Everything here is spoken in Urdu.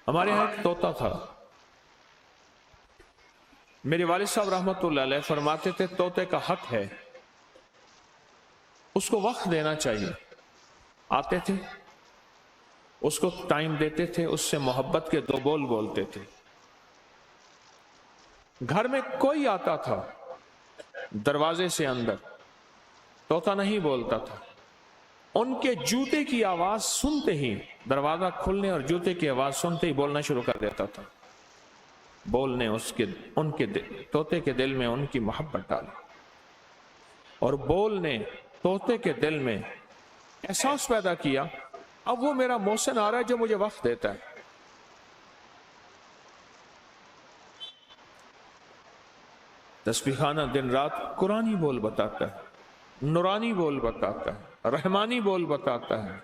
ہمارے یہاں ایک طوطا تھا، میرے والد صاحب رحمت اللہ علیہ فرماتے تھے طوطے کا حق ہے، اس کو وقت دینا چاہیے. آتے تھے، اس کو ٹائم دیتے تھے، اس سے محبت کے دو بول بولتے تھے. گھر میں کوئی آتا تھا دروازے سے اندر، طوطا نہیں بولتا تھا. ان کے جوتے کی آواز سنتے ہی، دروازہ کھلنے اور جوتے کی آواز سنتے ہی بولنا شروع کر دیتا تھا. بولنے ان کے طوطے کے دل میں ان کی محبت ڈالی، اور بولنے طوطے کے دل میں احساس پیدا کیا اب وہ میرا محسن آ رہا ہے جو مجھے وقت دیتا ہے. تسبیح خانہ دن رات قرآنی بول بتاتا ہے، نورانی بول بتاتا ہے، رحمانی بول بتاتا ہے.